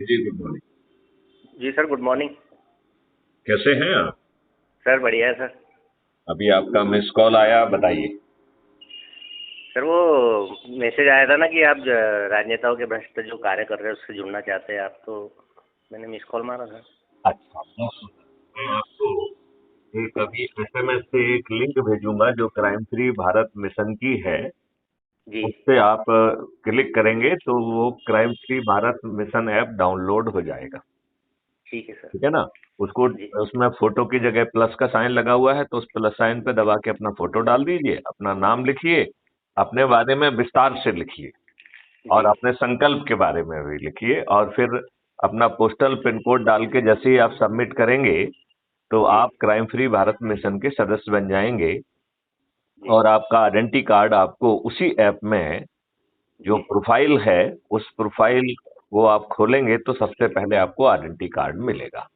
जी, good morning. जी sir, good morning. कैसे हैं आप? सर बढ़िया है सर। अभी आपका मिस कॉल आया, बताइए। सर वो मैसेज आया था ना कि आप राजनेताओं के भ्रष्ट जो कार्य कर रहे हैं उससे जुड़ना चाहते हैं आप, तो मैंने मिस कॉल मारा था। अच्छा, मैं आपको एक अभी एसएमएस से एक लिंक भेजूंगा जो क्राइम फ्री भारत मिशन की है। जी। उस पे आप क्लिक करेंगे तो वो crime free Bharat mission app download हो जाएगा। ठीक है सर। ठीक है ना? उसको जी। उसमें फोटो की जगह प्लस का साइन लगा हुआ है, तो उस प्लस साइन पे दबा के अपना फोटो डाल दीजिए, अपना नाम लिखिए, अपने बारे में विस्तार से लिखिए जी। और अपने संकल्प के बारे में भी लिखिए, और फिर अपना पोस्टल पिन कोड डाल के जैसे ही आप सबमिट करेंगे तो जी। आप क्राइम फ्री भारत मिशन के सदस्य बन जाएंगे। जी। और आपका आइडेंटिटी कार्ड आपको उसी ऐप में जो जी। प्रोफाइल है, उस प्रोफाइल को आप खोलेंगे तो सबसे पहले आपको आइडेंटिटी कार्ड मिलेगा।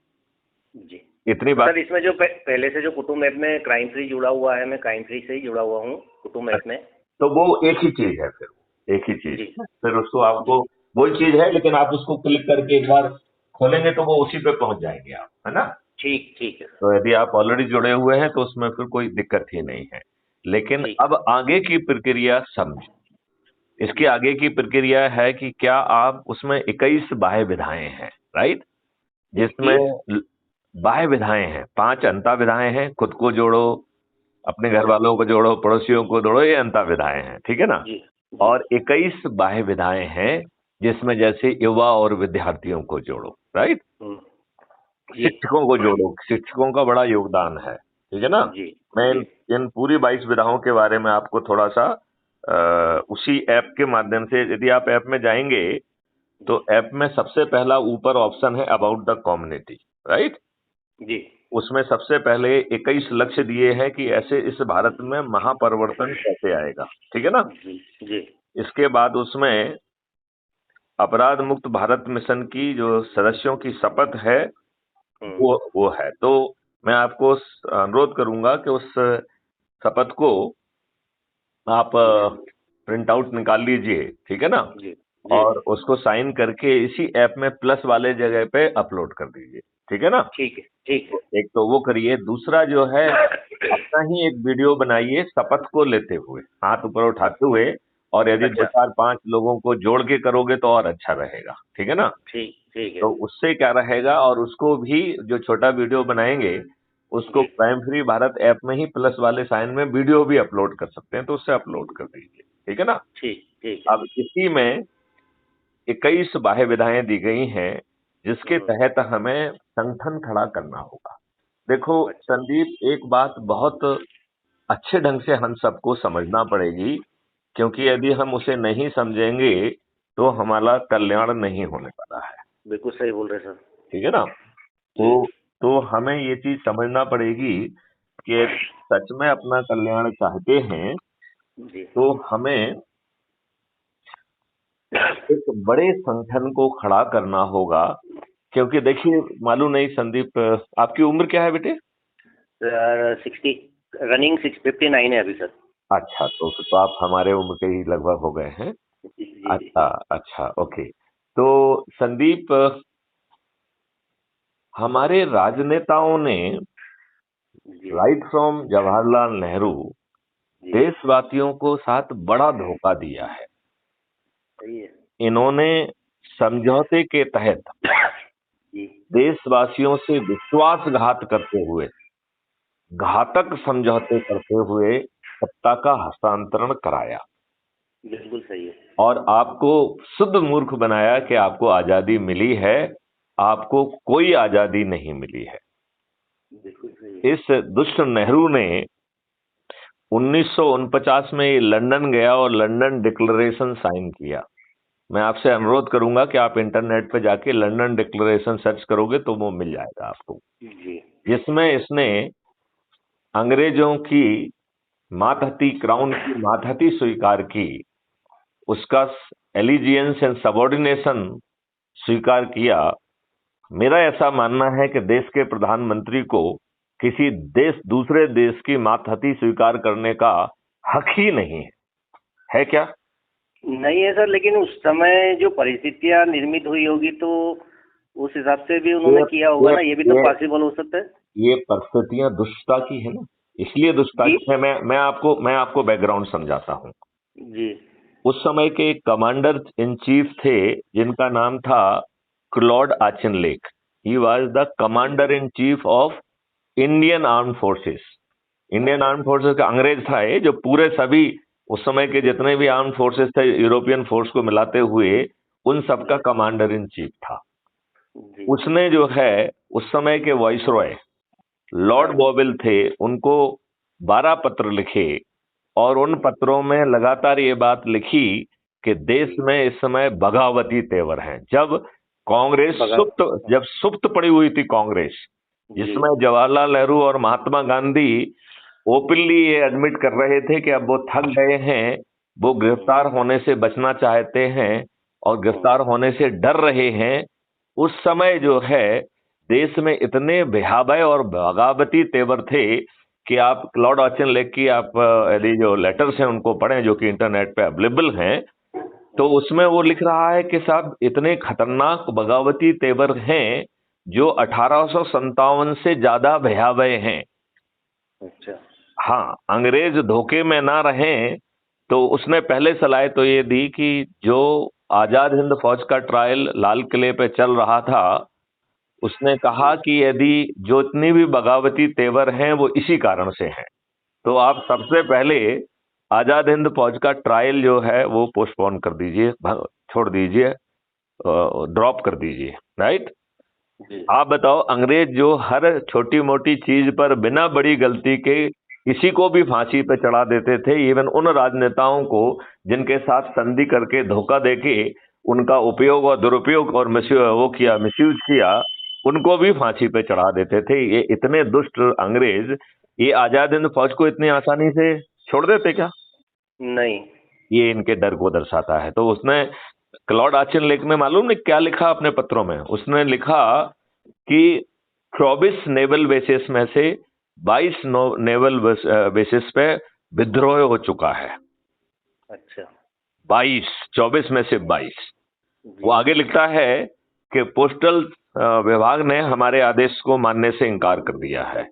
जी। इतनी तो बात। सर इसमें जो पहले से जो कुटुंब ऐप में क्राइम फ्री जुड़ा हुआ है, मैं क्राइम फ्री से ही जुड़ा हुआ हूँ कुटुंब ऐप में। तो वो एक ही चीज है, फिर एक ही चीज जी। है, फिर उसको जी। आपको वही चीज है, लेकिन आप उसको क्लिक करके एक बार खोलेंगे तो वो उसी पे पहुंच जाएंगे आप, है ना? ठीक ठीक है सर। तो यदि आप ऑलरेडी जुड़े हुए हैं तो उसमें फिर कोई दिक्कत ही नहीं है। लेकिन ठीक है अब सर। आगे की प्रक्रिया समझ। इसकी जी। आगे की प्रक्रिया है कि क्या आप उसमें 21 बाह्य विधाएं हैं, राइट? जिसमें 21। बाह्य विधाएं हैं, 5 अंता विधाएं हैं, खुद को जोड़ो, अपने घर वालों को जोड़ो, पड़ोसियों को जोड़ो, ये अंता विधाएं हैं, ठीक है ना? जी। जी। और 21 बाह्य विधाएं हैं जिसमें जैसे युवा और विद्यार्थियों को जोड़ो, राइट? हम्म। जी। शिक्षकों को जोड़ो, शिक्षकों का बड़ा योगदान है, ठीक है ना? जी। मैं जी। इन पूरी 22 विधाओं के बारे में आपको थोड़ा सा उसी ऐप के माध्यम से, यदि आप ऐप में जाएंगे जी। तो ऐप में सबसे पहला ऊपर ऑप्शन है अबाउट द कम्युनिटी, राइट? जी। उसमें सबसे पहले 21 लक्ष्य दिए हैं कि ऐसे इस भारत में महापरिवर्तन कैसे आएगा, ठीक है ना? जी। जी। इसके बाद उसमें अपराध मुक्त भारत मिशन की जो सदस्यों की शपथ है, हम्म। वो है। तो मैं आपको अनुरोध करूंगा कि उस शपथ को आप जी। प्रिंट आउट निकाल लीजिए, ठीक है ना? जी। जी। और उसको साइन करके इसी ऐप में प्लस वाले जगह पे अपलोड कर दीजिए, ठीक है ना? ठीक है। ठीक है। तो एक तो वो करिए, दूसरा जो है, अपना ही एक वीडियो बनाइए शपथ को लेते हुए, हाथ ऊपर उठाते हुए, और यदि दो अच्छा। चार पांच लोगों को जोड़ के करोगे तो और अच्छा रहेगा, ठीक है ना? ठीक ठीक है। तो उससे क्या रहेगा, और उसको भी जो छोटा वीडियो बनाएंगे उसको जी। क्राइम फ्री भारत ऐप में ही प्लस वाले साइन में वीडियो भी अपलोड कर सकते हैं, तो उससे अपलोड कर दीजिए, ठीक है ना? ठीक ठीक है। अब इसी में 21 बाह्य विधाएं दी गई हैं जिसके हम्म। तहत हमें संगठन खड़ा करना होगा। देखो अच्छा। संदीप, एक बात बहुत अच्छे ढंग से हम सबको समझना पड़ेगी, क्योंकि यदि हम उसे नहीं समझेंगे तो हमारा कल्याण नहीं होने वाला है, बिल्कुल सही बोल रहे सर। ठीक है ना? तो जी। तो हमें ये चीज समझना पड़ेगी कि यदि सच में अपना कल्याण चाहते हैं जी। तो हमें एक बड़े संगठन को खड़ा करना होगा। क्योंकि देखिए, मालूम नहीं संदीप, आपकी उम्र क्या है बेटे? सर 60, रनिंग 659 है अभी सर। अच्छा, तो आप हमारे उम्र के ही लगभग हो गए हैं। जी जी जी। अच्छा, अच्छा, ओके। तो संदीप, हमारे राजनेताओं ने जी। Right from Jawaharlal Nehru ji. देशवासियों को साथ बड़ा धोखा दिया है। सही है। इन्होंने समझौते के तहत जी। देशवासियों से विश्वासघात करते हुए, घातक समझौते करते हुए सत्ता का हस्तांतरण कराया बिल्कुल सही है। और आपको शुद्ध मूर्ख बनाया कि आपको आजादी मिली है। आपको कोई आजादी नहीं मिली है। बिल्कुल सही है। इस दुष्ट नेहरू ने 1949 में ये लंदन गया और लंदन डिक्लेरेशन साइन किया। मैं आपसे अनुरोध करूंगा कि आप इंटरनेट पे जाके लंदन डिक्लेरेशन सर्च करोगे तो वो मिल जाएगा आपको, जी। जिसमें इसने अंग्रेजों की मातहती, क्राउन की मातहती स्वीकार की, उसका एलिजियंस एंड सबॉर्डिनेशन स्वीकार किया। मेरा ऐसा मानना है कि देश के प्रधानमंत्री को किसी दूसरे देश की मातहती स्वीकार करने का हक ही नहीं है। है क्या? नहीं है सर, लेकिन उस समय जो परिस्थितियां निर्मित हुई होगी तो उस हिसाब से भी उन्होंने किया होगा ना, ये भी तो ये पॉसिबल हो सकता है। ये परिस्थितियां दुष्टता की है ना, इसलिए दुष्टता जी की है। मैं आपको बैकग्राउंड समझाता हूँ। जी। उस समय के कमांडर इन चीफ थे जिनका नाम था Claude Auchinleck. He was the commander in chief of Indian arm forces. Indian arm forces का अंग्रेज था ये, जो पूरे सभी उस समय के जितने भी आर्म फोर्सेस थे यूरोपियन फोर्स को मिलाते हुए उन सबका कमांडर इन चीफ था। जी। उसने जो है उस समय के वाइसरॉय लॉर्ड हाँ। बॉबिल थे, उनको 12 पत्र लिखे और उन पत्रों में लगातार ये बात लिखी कि देश में इस समय बगावती तेवर हैं। कांग्रेस बगा सुप्त जब सुप्त पड़ी हुई थी कांग्रेस, जी। जिसमें जवाहरलाल नेहरू और महात्मा गांधी ओपनली ये एडमिट कर रहे थे कि अब वो थक गए हैं, वो गिरफ्तार होने से बचना चाहते हैं और गिरफ्तार होने से डर रहे हैं। उस समय जो है देश में इतने भयावह और बगावती तेवर थे कि आप क्लॉड ऑचिनलेक की आप यदि जो लेटर्स हैं उनको पढ़ें, जो कि इंटरनेट पे अवेलेबल हैं, तो उसमें वो लिख रहा है कि साहब इतने खतरनाक बगावती तेवर हैं जो 1857 से ज्यादा भयावह हैं। अच्छा। हाँ, अंग्रेज धोखे में ना रहें, तो उसने पहले सलाह तो ये दी कि जो आजाद हिंद फौज का ट्रायल लाल किले पे चल रहा था, उसने कहा कि यदि जो इतनी भी बगावती तेवर हैं वो इसी कारण से हैं, तो आप सबसे पहले आजाद हिंद फौज का ट्रायल जो है वो पोस्टपोन कर दीजिए, छोड़ दीजिए, ड्रॉप कर दीजिए। राइट। जी। आप बताओ, अंग्रेज जो हर छोटी मोटी चीज पर बिना बड़ी गलती के किसी को भी फांसी पे चढ़ा देते थे, इवन उन राजनेताओं को जिनके साथ संधि करके धोखा देके उनका उपयोग और दुरुपयोग और मिसयूज किया, उनको भी फांसी पे चढ़ा देते थे। ये इतने दुष्ट अंग्रेज ये आजाद हिंद फौज को इतनी आसानी से छोड़ देते क्या? नहीं। ये इनके डर को दर्शाता है। तो उसने क्लॉड आचिनलेक ने मालूम नहीं क्या लिखा अपने पत्रों में। उसने लिखा कि 24 नेवल बेसिस में से 22 नेवल बेसिस पे विद्रोह हो चुका है। अच्छा। 22, 24 में से 22। वो जी। आगे लिखता है कि पोस्टल विभाग ने हमारे आदेश को मानने से इनकार कर दिया है।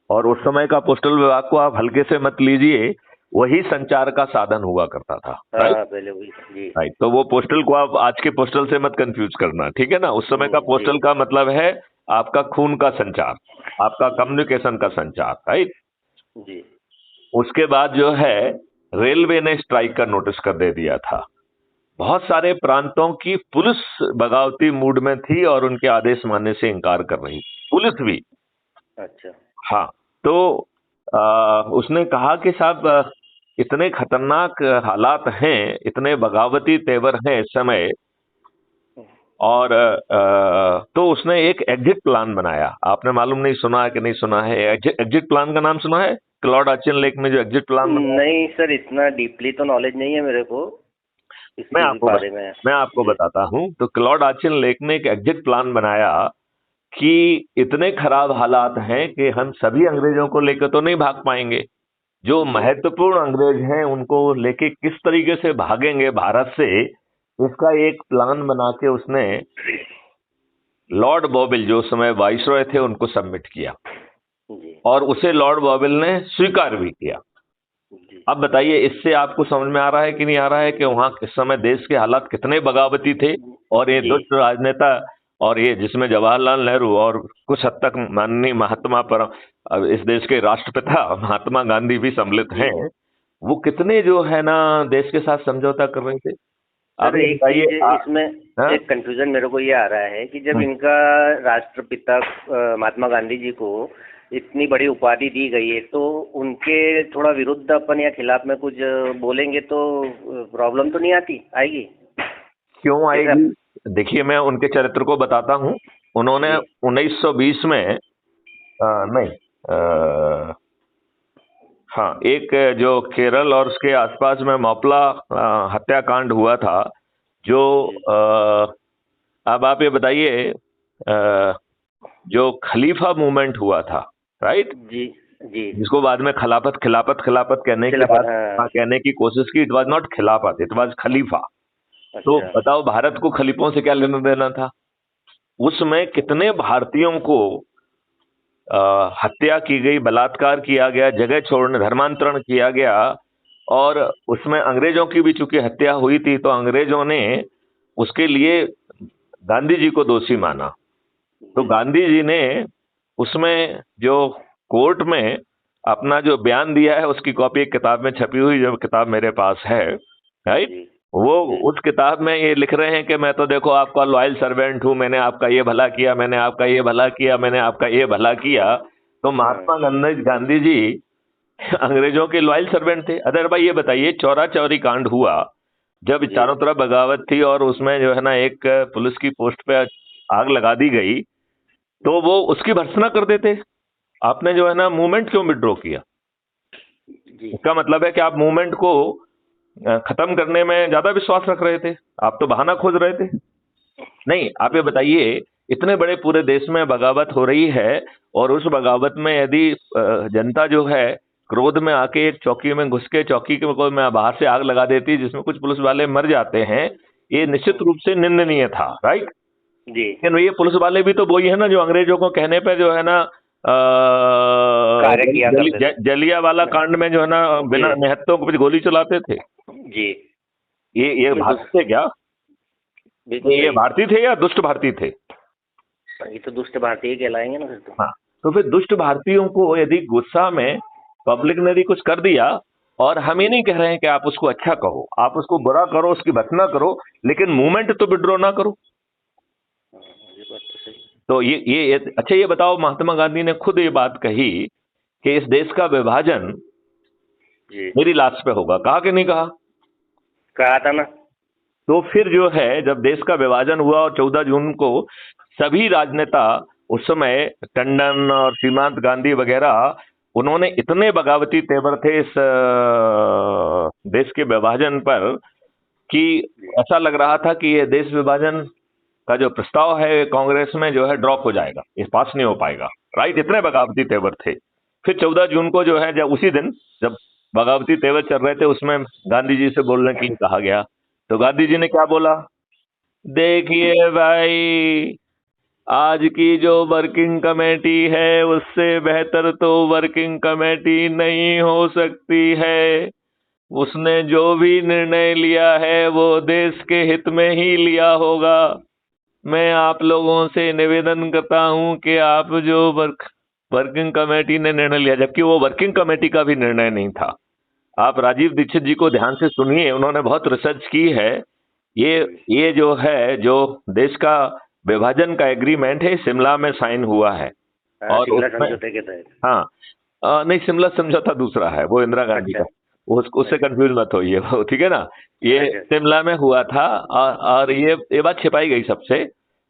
और उस समय का पोस्टल विभाग को आप हल्के से मत लीजिए, वही संचार का साधन हुआ करता था। राइट। हाँ, पहले वही। जी। राइट। तो वो पोस्टल को आप आज के पोस्टल से मत कंफ्यूज करना, ठीक है ना। उस समय का जी। पोस्टल का मतलब है आपका खून का संचार, आपका कम्युनिकेशन का संचार। राइट। जी। उसके बाद जो है रेलवे ने स्ट्राइक का नोटिस कर दे दिया था। बहुत सारे प्रांतों की पुलिस बगावती मूड में थी और उनके आदेश मानने से इनकार कर रही, पुलिस भी। अच्छा। हाँ। तो उसने कहा कि साहब इतने खतरनाक हालात हैं, इतने बगावती तेवर हैं इस समय। और तो उसने एक एग्जिट प्लान बनाया। आपने मालूम नहीं सुना है कि नहीं सुना है, एग्जिट प्लान का नाम सुना है? क्लॉड आचिनलेक में जो एग्जिट प्लान बनाया। नहीं सर, इतना डीपली तो नॉलेज नहीं है मेरे को मैं इसके आपको बारे में। मैं आपको जी। बताता हूं। तो क्लॉड आचिनलेक ने एक एग्जिट प्लान बनाया कि इतने खराब हालात हैं कि हम सभी अंग्रेजों को लेकर तो नहीं भाग पाएंगे। जो जी। महत्वपूर्ण अंग्रेज हैं उनको लेके किस तरीके से भागेंगे भारत से, इसका एक प्लान बना के उसने लॉर्ड बॉबिल, जो उस समय वाइसरॉय थे, उनको सबमिट किया जी। और उसे लॉर्ड बॉबिल ने स्वीकार भी किया। जी। अब बताइए, इससे आपको समझ में आ रहा है कि नहीं आ रहा है कि वहां इस समय देश के हालात कितने बगावती थे। और ये जी। दुष्ट राजनेता, और ये जिसमें जवाहरलाल नेहरू और कुछ हद तक माननीय महात्मा पर इस देश के राष्ट्रपिता महात्मा गांधी भी सम्मिलित जी। हैं, वो कितने जो है ना देश के साथ समझौता कर रहे थे। आप सर ये एक बताइए। चीज इसमें, हाँ? एक कंफ्यूजन मेरे को ये आ रहा है कि जब इनका राष्ट्रपिता महात्मा गांधी जी को इतनी बड़ी उपाधि दी गई है, तो उनके थोड़ा विरुद्ध अपन या खिलाफ में कुछ बोलेंगे तो प्रॉब्लम तो नहीं आएगी? क्यों जैसे आएगी? देखिए, मैं उनके चरित्र को बताता हूँ। उन्होंने जी। 1920 में नहीं, हाँ, एक जो केरल और उसके आसपास में मौपला हत्याकांड हुआ था, जो जी। अब आप ये बताइए, जो खलीफा मूवमेंट हुआ था, राइट, जी। जी। जिसको बाद में खिलाफत खिलाफत खिलाफत कहने की खिलाफत, बात, हाँ। कहने की कोशिश की। इट वाज नॉट खिलाफत, इट वाज खलीफा। तो अच्छा। बताओ, भारत को खलीफों से क्या लेना देना था? उसमें कितने भारतीयों को हत्या की गई, बलात्कार किया गया, जगह छोड़ने धर्मांतरण किया गया, और उसमें अंग्रेजों की भी चूंकि हत्या हुई थी तो अंग्रेजों ने उसके लिए गांधी जी को दोषी माना। तो गांधी जी ने उसमें जो कोर्ट में अपना जो बयान दिया है उसकी कॉपी एक किताब में छपी हुई, जो किताब मेरे पास है, राइट। वो उस किताब में ये लिख रहे हैं कि मैं तो देखो आपका लॉयल सर्वेंट हूं, मैंने आपका ये भला किया, मैंने आपका ये भला किया, मैंने आपका ये भला किया। तो महात्मा गांधी जी अंग्रेजों के लॉयल सर्वेंट थे। अदर भाई ये बताइए, चौरा चौरी कांड हुआ जब चारों तरफ बगावत थी और उसमें जो है ना एक पुलिस की पोस्ट पे आग लगा दी गई, तो वो उसकी भर्त्सना कर देते। आपने जो है ना मूवमेंट क्यों विड्रॉ किया? इसका मतलब है कि आप मूवमेंट को खत्म करने में ज्यादा विश्वास रख रहे थे, आप तो बहाना खोज रहे थे। नहीं, आप ये बताइए, इतने बड़े पूरे देश में बगावत हो रही है और उस बगावत में यदि जनता जो है क्रोध में आके एक चौकी में घुस के चौकी के को में बाहर से आग लगा देती, जिसमें कुछ पुलिस वाले मर जाते हैं, ये निश्चित रूप से निंदनीय था, राइट जी। लेकिन ये पुलिस वाले भी तो वही है ना जो अंग्रेजों को कहने पे जो है ना जलिया वाला कांड में जो है ना बिना निहत्तों को गोली चलाते थे जी। ये भारतीय थे क्या? ये भारतीय थे या दुष्ट भारतीय थे? ये तो दुष्ट भारतीय कहलाएंगे ना फिर तो। हाँ, तो फिर दुष्ट भारतीयों को यदि गुस्सा में पब्लिक ने भी कुछ कर दिया, और हम ये नहीं कह रहे हैं कि आप उसको अच्छा कहो, आप उसको बुरा करो, उसकी भत्सना करो, लेकिन मूवमेंट तो विड्रॉ ना करो। तो ये अच्छा, ये बताओ, महात्मा गांधी ने खुद ये बात कही कि इस देश का विभाजन मेरी लाश पे होगा, कहा कि नहीं कहा? कहा था ना। तो फिर जो है जब देश का विभाजन हुआ और 14 जून को सभी राजनेता उस समय टंडन और सीमांत गांधी वगैरह, उन्होंने इतने बगावती तेवर थे इस देश के विभाजन पर कि ऐसा लग रहा था कि ये देश विभाजन का जो प्रस्ताव है कांग्रेस में जो है ड्रॉप हो जाएगा, ये पास नहीं हो पाएगा, राइट। इतने बगावती तेवर थे। फिर 14 जून को जो है, जब उसी दिन जब बगावती तेवर चल रहे थे, उसमें गांधी जी से बोलने के लिए कहा गया, तो गांधी जी ने क्या बोला? देखिए भाई, आज की जो वर्किंग कमेटी है उससे बेहतर तो वर्किंग कमेटी नहीं हो सकती है। उसने जो भी निर्णय लिया है वो देश के हित में ही लिया होगा। मैं आप लोगों से निवेदन करता हूं कि आप जो वर्किंग कमेटी ने निर्णय लिया, जबकि वो वर्किंग कमेटी का भी निर्णय नहीं था। आप राजीव दीक्षित जी को ध्यान से सुनिए, उन्होंने बहुत रिसर्च की है। ये जो है, जो देश का विभाजन का एग्रीमेंट है, शिमला में साइन हुआ है। और समझौते के तहत, हाँ, नहीं, शिमला समझौता दूसरा है, वो इंदिरा गांधी का, उससे कंफ्यूज मत होइए, ठीक है ना। ये शिमला में हुआ था, और ये बात छिपाई गई सबसे।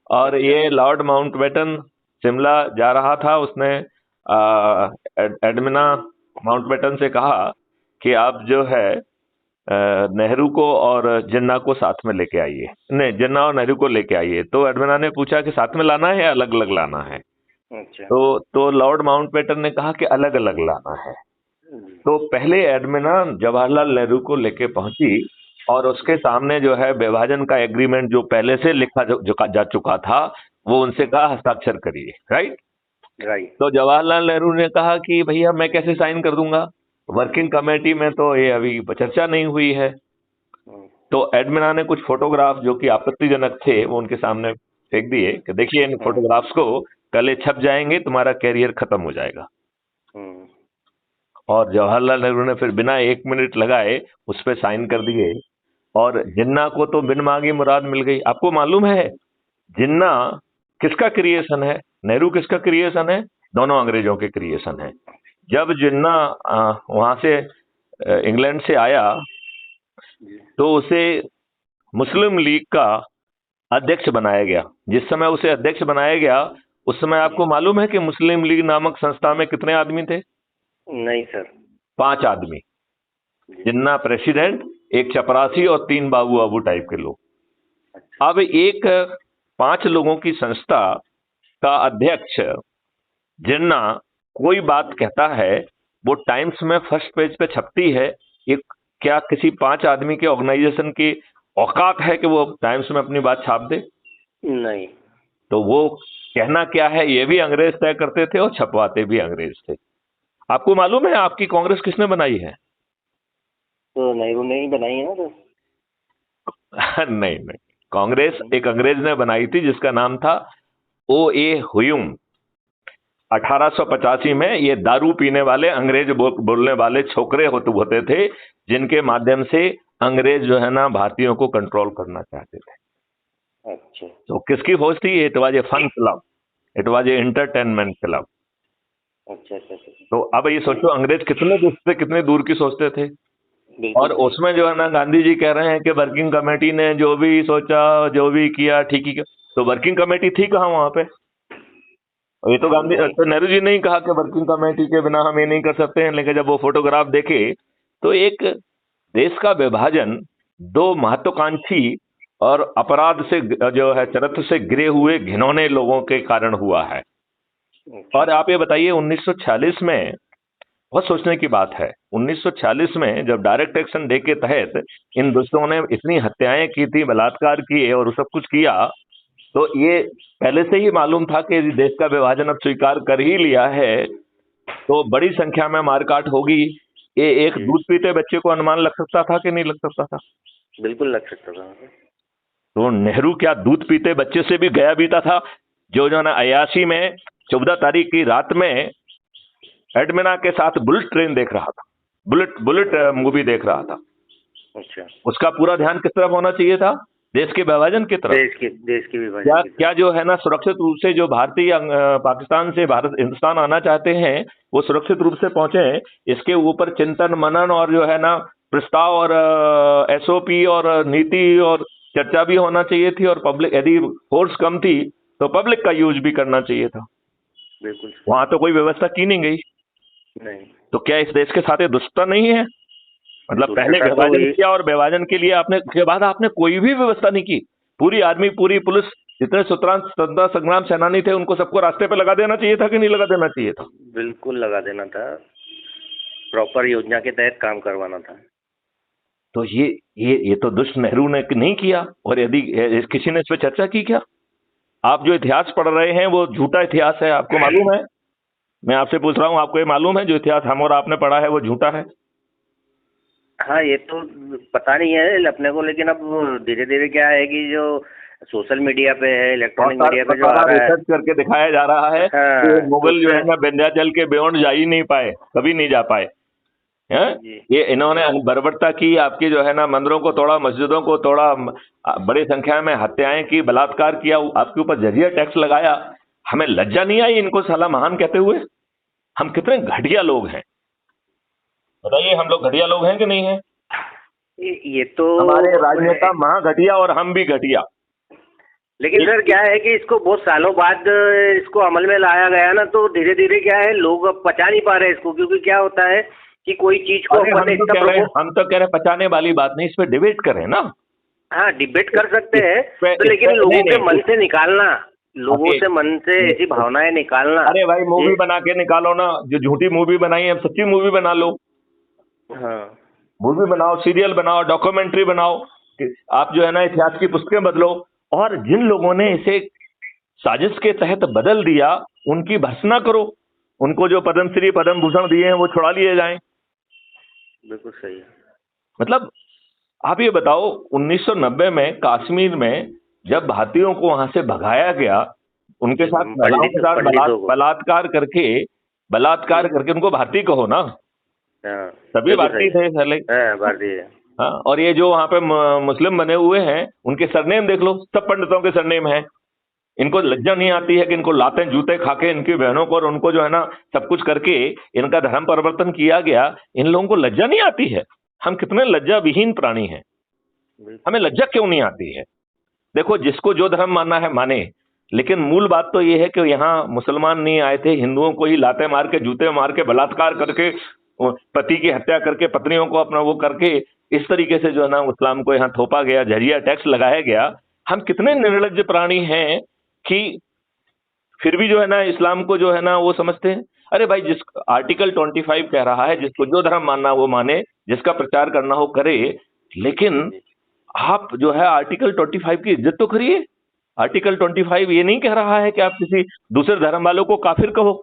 और ये लॉर्ड माउंटबेटन शिमला जा रहा था, उसने एडमिना माउंटबेटन से कहा कि आप जो है नेहरू को और जिन्ना को साथ में लेके आइए, नहीं, जिन्ना और नेहरू को लेके आइए। तो एडमिना ने पूछा कि साथ में लाना है या अलग अलग लाना है? अच्छा। तो लॉर्ड माउंटबेटन ने कहा कि अलग अलग लाना है। तो पहले एडमिना जवाहरलाल नेहरू को लेके पहुंची और उसके सामने जो है विभाजन का एग्रीमेंट जो पहले से लिखा जा चुका था, वो उनसे कहा हस्ताक्षर करिए, राइट। तो जवाहरलाल नेहरू ने कहा कि भैया मैं कैसे साइन कर दूंगा, वर्किंग कमेटी में तो ये अभी चर्चा नहीं हुई है। तो एडमिना ने कुछ फोटोग्राफ जो कि आपत्तिजनक थे वो उनके सामने फेंक दिए कि देखिए इन फोटोग्राफ्स को, कल ये छप जाएंगे, तुम्हारा कैरियर खत्म हो जाएगा। और जवाहरलाल नेहरू ने फिर बिना 1 मिनट लगाए उस पर साइन कर दिए, और जिन्ना को तो बिन मांगी मुराद मिल गई। आपको मालूम है जिन्ना किसका क्रिएशन है, नेहरू किसका क्रिएशन है? दोनों अंग्रेजों के क्रिएशन है। जब जिन्ना वहां से इंग्लैंड से आया तो उसे मुस्लिम लीग का अध्यक्ष बनाया गया। जिस समय उसे अध्यक्ष बनाया गया उस समय आपको मालूम है कि मुस्लिम लीग नामक संस्था में कितने आदमी थे? नहीं सर। 5 आदमी। जिन्ना प्रेसिडेंट, एक चपरासी और 3 बाबू बाबू टाइप के लोग। अब एक 5 लोगों की संस्था का अध्यक्ष जिन्ना कोई बात कहता है, वो टाइम्स में फर्स्ट पेज पे छपती है। एक क्या किसी 5 आदमी के ऑर्गेनाइजेशन की औकात है कि वो टाइम्स में अपनी बात छाप दे? नहीं। तो वो कहना क्या है ये भी अंग्रेज तय करते थे और छपवाते भी अंग्रेज थे। आपको मालूम है आपकी कांग्रेस किसने बनाई है? तो नेहरू ने ही बनाई है ना तो। नहीं नहीं, कांग्रेस एक अंग्रेज ने बनाई थी जिसका नाम था ओ ए हुयूम। 1885 में ये दारू पीने वाले अंग्रेज बोलने वाले छोकरे होते थे, जिनके माध्यम से अंग्रेज जो है ना भारतीयों को कंट्रोल करना चाहते थे। अच्छा तो किसकी फौज थी? It was a fun club, it was a entertainment club. अच्छा अच्छा अच्छा। तो अब ये सोचो अंग्रेज कितने दूर से कितने दूर की सोचते थे। बिल्कुल और सही। उसमें जो है ना गांधी जी कह रहे हैं कि वर्किंग कमेटी ने जो भी सोचा जो भी किया ठीक ही किया। तो वर्किंग कमेटी थी कहाँ वहां पे? और ये तो तो नेहरू जी ने ही कहा कि वर्किंग कमेटी के बिना हम ये नहीं कर सकते हैं, लेकिन जब वो फोटोग्राफ देखे तो एक देश का विभाजन दो महत्वाकांक्षी और अपराध से जो है चरित्र से गिरे हुए घिनौने लोगों के कारण हुआ है। और आप ये बताइए 1946 में, बहुत सोचने की बात है, 1946 में जब डायरेक्ट एक्शन डे के तहत इन दुष्टों ने इतनी हत्याएं की थी, बलात्कार किए और सब कुछ किया, तो ये पहले से ही मालूम था कि देश का विभाजन अब स्वीकार कर ही लिया है तो बड़ी संख्या में मारकाट होगी। ये एक दूध पीते बच्चे को अनुमान लग सकता था कि नहीं लग सकता था? बिल्कुल लग सकता था। तो नेहरू क्या दूध पीते बच्चे से भी गया बीता था, जो ना 81 में 14 तारीख की रात में एडमिना के साथ बुलेट ट्रेन देख रहा था, बुलेट बुलेट मूवी देख रहा था। अच्छा। उसका पूरा ध्यान किस तरफ होना चाहिए था? देश के विभाजन की तरफ। देश के विभाजन क्या जो है ना सुरक्षित रूप से जो भारतीय पाकिस्तान से भारत हिंदुस्तान आना चाहते हैं वो सुरक्षित रूप से पहुंचे, इसके ऊपर चिंतन मनन और जो है ना प्रस्ताव और एसओपी और नीति और चर्चा भी होना चाहिए थी। और पब्लिक यदि फोर्स कम थी तो पब्लिक का यूज भी करना चाहिए था। बिल्कुल। वहां तो कोई व्यवस्था की नहीं गई। नहीं। तो क्या इस देश के साथ ये दुष्टता नहीं है? मतलब पहले दुष्टता तो विभाजन किया और विभाजन के लिए आपने के बाद आपने कोई भी व्यवस्था नहीं की। पूरी आर्मी पूरी पुलिस जितने स्वतंत्रता संग्राम सेनानी थे उनको सबको रास्ते पे लगा देना चाहिए था कि नहीं लगा देना चाहिए था? बिल्कुल लगा देना था, प्रॉपर योजना के तहत काम करवाना था। तो ये तो दुष्ट नेहरू ने नहीं किया। और यदि किसी ने इस पर चर्चा की क्या? आप जो इतिहास पढ़ रहे हैं वो झूठा इतिहास है, आपको मालूम है? मैं आपसे पूछ रहा हूँ, आपको ये मालूम है जो इतिहास हम और आपने पढ़ा है वो झूठा है? हाँ ये तो पता नहीं है अपने को, लेकिन अब धीरे धीरे क्या है कि जो सोशल मीडिया पे है, इलेक्ट्रॉनिक मीडिया पे जो आ रहा है, रिसर्च करके दिखाया जा रहा है कि मुगल जो है ना विंध्याचल के बियॉन्ड जा ही नहीं पाए, कभी नहीं जा पाए हैं। ये इन्होंने बर्बरता की, आपकी जो है ना मंदिरों को तोड़ा, मस्जिदों को तोड़ा, बड़ी संख्या में हत्याएं की, बलात्कार किया, आपके ऊपर जजिया टैक्स लगाया। हमें लज्जा नहीं आई इनको साला महान कहते हुए? हम कितने घटिया लोग हैं बताइए, हम लोग घटिया लोग हैं कि नहीं है? ये तो हमारे राजनेता महाघटिया और हम भी घटिया। लेकिन सर क्या है कि इसको बहुत सालों बाद इसको अमल में लाया गया ना, तो धीरे धीरे क्या है लोग अब पचा नहीं पा रहे इसको, क्योंकि क्या होता है कि कोई चीज को हम तो कह रहे पचाने वाली बात नहीं, इस पे डिबेट करें ना। हाँ डिबेट कर सकते हैं तो, लेकिन लोगों के मन से निकालना, लोगों से मन से ऐसी भावनाएं निकालना। अरे भाई मूवी बना के निकालो ना, जो झूठी मूवी बनाई है सच्ची मूवी बना लो। हाँ मूवी बनाओ, सीरियल बनाओ, डॉक्यूमेंट्री बनाओ, आप जो है ना इतिहास की पुस्तकें बदलो। और जिन लोगों ने इसे साजिश के तहत बदल दिया उनकी भर्त्सना करो, उनको जो पद्मश्री पद्म भूषण दिए हैं वो छुड़ा लिए जाएं। बिल्कुल सही है। मतलब आप ये बताओ 1990 में कश्मीर में जब भारतीयों को वहां से भगाया गया, उनके साथ बलात्कार करके उनको भारतीय कहो ना, सभी भारतीय थे साले। भारतीय। हाँ, और ये जो वहां पे मुस्लिम बने हुए हैं उनके सरनेम देख लो, सब पंडितों के सरनेम हैं। इनको लज्जा नहीं आती है कि इनको लाते जूते खाके इनकी बहनों को और उनको जो है ना सब कुछ करके इनका धर्म परिवर्तन किया गया। इन लोगों को लज्जा नहीं आती है? हम कितने लज्जा विहीन प्राणी हैं, हमें लज्जा क्यों नहीं आती है? देखो जिसको जो धर्म मानना है माने, लेकिन मूल बात तो ये है कि यहाँ मुसलमान नहीं आए थे, हिंदुओं को ही लाते मार के जूते मार के बलात्कार करके पति की हत्या करके पत्नियों को अपना वो करके इस तरीके से जो है ना इस्लाम को यहाँ थोपा गया, जरिया टैक्स लगाया गया। हम कितने निर्लज्ज प्राणी हैं कि फिर भी जो है ना इस्लाम को जो है ना वो समझते हैं। अरे भाई जिस आर्टिकल 25 कह रहा है जिसको जो धर्म मानना वो माने, जिसका प्रचार करना हो करे, लेकिन आप जो है आर्टिकल 25 की इज्जत तो करिए। आर्टिकल 25 ये नहीं कह रहा है कि आप किसी दूसरे धर्म वालों को काफिर कहो।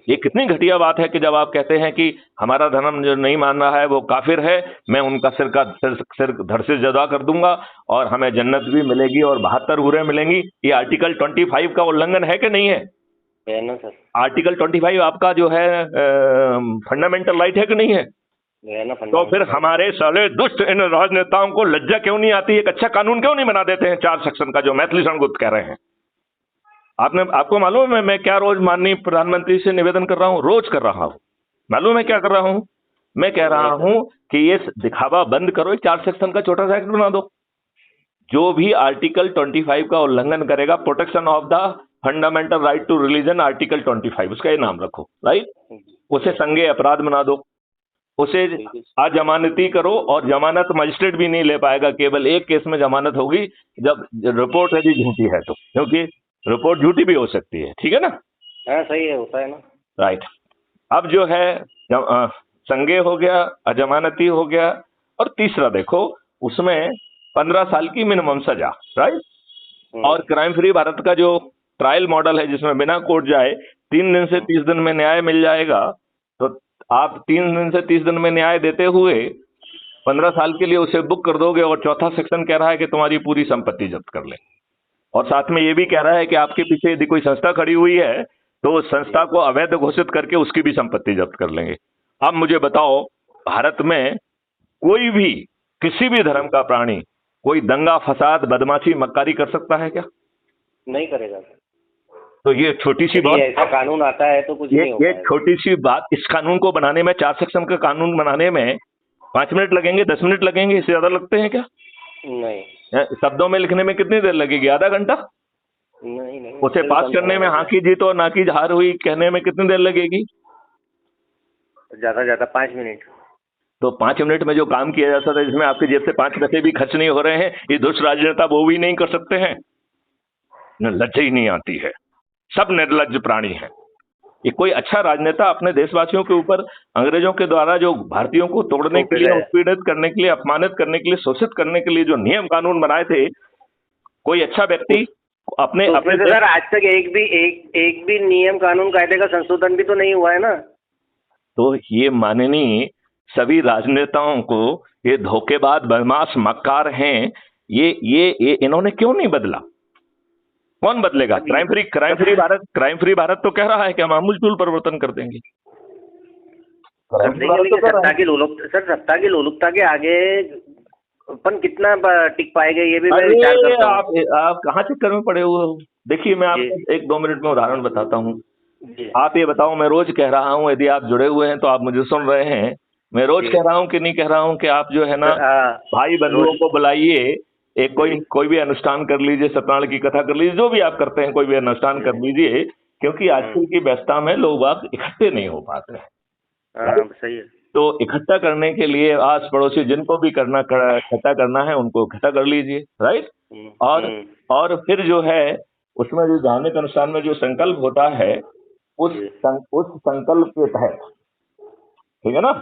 ये कितनी घटिया बात है कि जब आप कहते हैं कि हमारा धर्म जो नहीं मान रहा है वो काफिर है, मैं उनका सिर धड़ से जुदा कर दूंगा और हमें जन्नत भी मिलेगी और 72 बुरे मिलेंगी। ये आर्टिकल 25 का उल्लंघन है कि नहीं है? ना सर। आर्टिकल 25 आपका जो है फंडामेंटल राइट है कि नहीं है? ना तो फिर हमारे साले दुष्ट इन राजनेताओं को लज्जा क्यों नहीं आती? एक अच्छा कानून क्यों नहीं बना देते हैं 4 सेक्शन का, जो मैथिली शरणगुप्त कह रहे हैं? आपको मालूम है मैं क्या रोज माननीय प्रधानमंत्री से निवेदन कर रहा हूं? रोज कर रहा हूं। मालूम है क्या कर रहा हूं? मैं कह रहा हूं कि ये दिखावा बंद करो, 4 सेक्शन का छोटा सा एक्ट बना दो। जो भी आर्टिकल 25 का उल्लंघन करेगा, protection of the fundamental right to religion, article 25, उसका ये नाम रखो, राइट? उसे संज्ञेय अपराध बना दो, उसे अजमानती करो, और जमानत मजिस्ट्रेट भी नहीं ले पाएगा। केवल एक केस में जमानत होगी, जब रिपोर्ट यदि झूठी है तो, क्योंकि रिपोर्ट झूठी भी हो सकती है। ठीक है ना? हाँ सही है, होता है ना। राइट। अब जो है संज्ञेय हो गया, अजमानती हो गया, और तीसरा देखो उसमें 15 साल की मिनिमम सजा, राइट? और क्राइम फ्री भारत का जो ट्रायल मॉडल है जिसमें बिना कोर्ट जाए 3 दिन से 30 दिन में न्याय मिल जाएगा, तो आप 3 दिन से 30 दिन में न्याय देते हुए 15 साल के लिए उसे बुक कर दोगे, और चौथा सेक्शन कह रहा है कि तुम्हारी पूरी संपत्ति जब्त कर ले, और साथ में ये भी कह रहा है कि आपके पीछे यदि कोई संस्था खड़ी हुई है तो उस संस्था को अवैध घोषित करके उसकी भी संपत्ति जब्त कर लेंगे। अब मुझे बताओ, भारत में कोई भी किसी भी धर्म का प्राणी कोई दंगा फसाद बदमाशी मक्कारी कर सकता है क्या? नहीं करेगा। तो ये छोटी सी बात, ऐसा कानून आता है तो कुछ नहीं होगा। ये छोटी सी बात, इस कानून को बनाने में, 4 सेक्शन का कानून बनाने में 5 मिनट लगेंगे, 10 मिनट लगेंगे, इससे ज्यादा लगते हैं क्या? नहीं। शब्दों में लिखने में कितनी देर लगेगी? आधा घंटा? नहीं। उसे पास करने में हाँ की जीत और ना की हार हुई कहने में कितनी देर लगेगी? ज्यादा 5 मिनट। तो 5 मिनट में जो काम किया जाता था, जिसमें आपकी जेब से 5 पैसे भी खर्च नहीं हो रहे हैं, ये दुष्ट राजनेता वो भी नहीं कर सकते हैं? लज्जा ही नहीं आती है। सब निर्लज्ज प्राणी हैं। ये कोई अच्छा राजनेता अपने देशवासियों के ऊपर अंग्रेजों के द्वारा जो भारतीयों को तोड़ने के लिए, उत्पीड़ित करने के लिए, अपमानित करने के लिए, शोषित करने के लिए जो नियम कानून बनाए थे, कोई अच्छा व्यक्ति अपने सर आज तक एक भी नियम कानून कायदे का संशोधन भी तो नहीं हुआ है ना। तो ये माननीय सभी राजनेताओं को, ये धोखेबाज बदमाश मक्कार हैं, ये इन्होंने क्यों नहीं बदला? कौन बदलेगा? क्राइम फ्री भारत तो कह रहा है कि हम आमूलचूल परिवर्तन कर देंगे। सत्ता की लोलुपता के आगे अपन कितना टिक पाएंगे, ये भी मैं विचार करता हूं। आप कहाँ चक्कर में पड़े हुए हो? देखिए, मैं आपको 1-2 मिनट में उदाहरण बताता हूँ। आप ये बताओ, मैं रोज कह रहा हूँ, यदि आप जुड़े हुए हैं तो आप मुझे सुन रहे हैं, मैं रोज कह रहा हूँ कि नहीं कह रहा हूँ कि आप जो है ना, भाई बंधुओं को बुलाइए, एक कोई भी अनुष्ठान कर लीजिए, सत्यनारायण की कथा कर लीजिए, जो भी आप करते हैं कोई भी अनुष्ठान कर लीजिए, क्योंकि आजकल की व्यस्तता में लोग बाग इकट्ठे नहीं हो पाते हैं। सही है। तो इकट्ठा करने के लिए आस पड़ोसी जिनको भी इकट्ठा करना है उनको इकट्ठा कर लीजिए, राइट? और फिर जो है उसमें जो धार्मिक अनुष्ठान में जो संकल्प होता है, उस संकल्प के तहत, ठीक है ना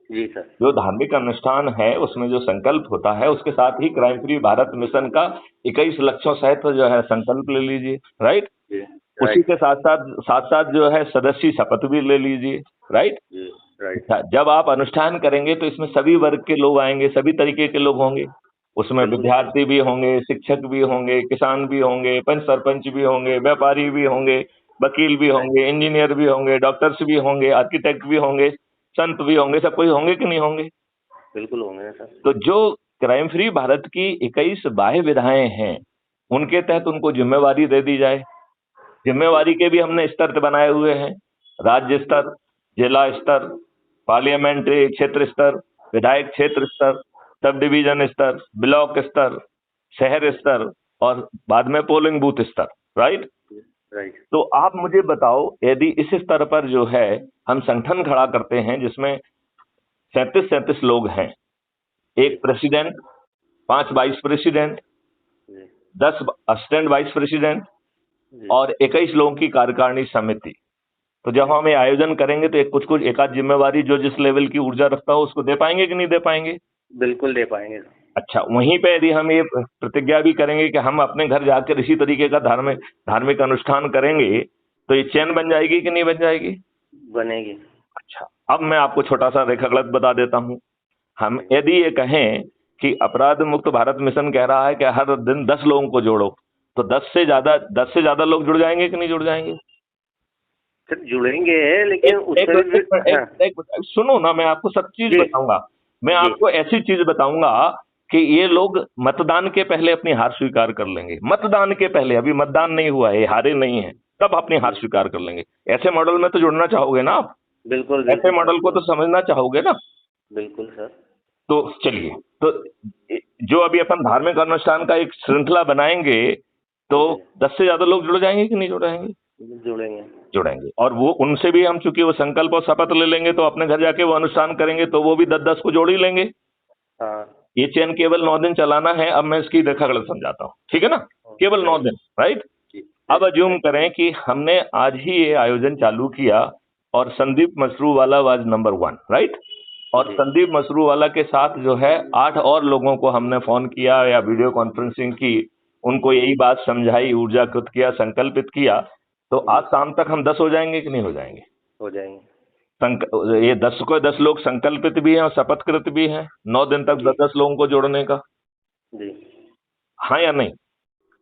जी सर, जो धार्मिक अनुष्ठान है उसमें जो संकल्प होता है, उसके साथ ही क्राइम फ्री भारत मिशन का 21 लक्ष्यों सहित जो है संकल्प ले लीजिए, राइट? उसी के साथ जो है सदस्य शपथ भी ले लीजिए, राइट? जब आप अनुष्ठान करेंगे तो इसमें सभी वर्ग के लोग आएंगे, सभी तरीके के लोग होंगे, उसमें विद्यार्थी भी होंगे, शिक्षक भी होंगे, किसान भी होंगे, पंच सरपंच भी होंगे, व्यापारी भी होंगे, वकील भी होंगे, इंजीनियर भी होंगे, डॉक्टर्स भी होंगे, आर्किटेक्ट भी होंगे, संत भी होंगे, सब कोई होंगे कि नहीं होंगे? बिल्कुल होंगे सर। तो जो क्राइम फ्री भारत की 21 बाह्य विधाएं हैं, उनके तहत उनको जिम्मेवारी दे दी जाए। जिम्मेवारी के भी हमने स्तर बनाए हुए हैं, राज्य स्तर, जिला स्तर, पार्लियामेंट्री क्षेत्र स्तर, विधायक क्षेत्र स्तर, सब डिवीजन स्तर, ब्लॉक स्तर, शहर स्तर, और बाद में पोलिंग बूथ स्तर, राइट? तो आप मुझे बताओ, यदि इस स्तर पर जो है हम संगठन खड़ा करते हैं जिसमें 37 लोग हैं, एक president, 5 vice president, 10 assistant vice president और 21 लोगों की कार्यकारिणी समिति, तो जब हम ये आयोजन करेंगे तो कुछ एक आध जिम्मेवारी जो जिस लेवल की ऊर्जा रखता हो उसको दे पाएंगे कि नहीं दे पाएंगे? बिल्कुल दे पाएंगे सर। अच्छा, वहीं पे यदि हम ये प्रतिज्ञा भी करेंगे कि हम अपने घर जाकर इसी तरीके का धार्मिक धार्मिक अनुष्ठान करेंगे, तो ये चैन बन जाएगी कि नहीं बन जाएगी? बनेगी। अच्छा, अब मैं आपको छोटा सा रेखा गलत बता देता हूँ। हम जी यदि ये कहें कि अपराध मुक्त भारत मिशन कह रहा है कि हर दिन 10 लोगों को जोड़ो, तो 10 से ज्यादा लोग जुड़ जाएंगे कि नहीं जुड़ जाएंगे? सर जुड़ेंगे, एक लेकिन एक उसमें भी एक मिनट, हाँ। सुनो ना, मैं आपको सब चीज जी बताऊंगा। मैं जी आपको ऐसी चीज बताऊंगा कि ये लोग मतदान के पहले अपनी हार स्वीकार कर लेंगे। मतदान के पहले, अभी मतदान नहीं हुआ है, ये हारे नहीं है, तब अपनी हार जी। स्वीकार कर लेंगे। ऐसे मॉडल में तो जुड़ना चाहोगे ना आप? बिल्कुल ऐसे बिल्कुल सर। मॉडल को तो समझना चाहोगे ना? बिल्कुल सर। तो चलिए, तो जो अभी अपन धार्मिक अनुष्ठान का एक श्रृंखला बनाएंगे, तो जी 10 से ज्यादा लोग जुड़ जाएंगे कि नहीं जुड़ जाएंगे? जुड़ेंगे। जुड़ेंगे। और वो उनसे भी हम, चूंकि वो संकल्प और शपथ ले लेंगे, तो अपने घर जाके वो अनुष्ठान करेंगे, तो वो भी 10-10 को जोड़ ही लेंगे। हाँ। ये चेन केवल 9 दिन चलाना है। अब मैं इसकी रेखा गलत समझाता हूँ, ठीक है ना? केवल 9 दिन, राइट? जी अब जी अज्यूम करें कि हमने आज ही ये आयोजन चालू किया, और Sandeep Mashruwala was number 1, right? और जी संदीप मसरूवाला के साथ जो है 8 और लोगों को हमने फोन किया या वीडियो कॉन्फ्रेंसिंग की, उनको यही बात समझाई, ऊर्जाकृत किया, संकल्पित किया, तो जी आज शाम तक हम 10 हो जाएंगे कि नहीं हो जाएंगे? हो जाएंगे। ये 10 को 10 लोग संकल्पित भी हैं और शपथकृत भी हैं, 9 दिन तक जी 10-10 लोगों को जोड़ने का। जी। हाँ या नहीं?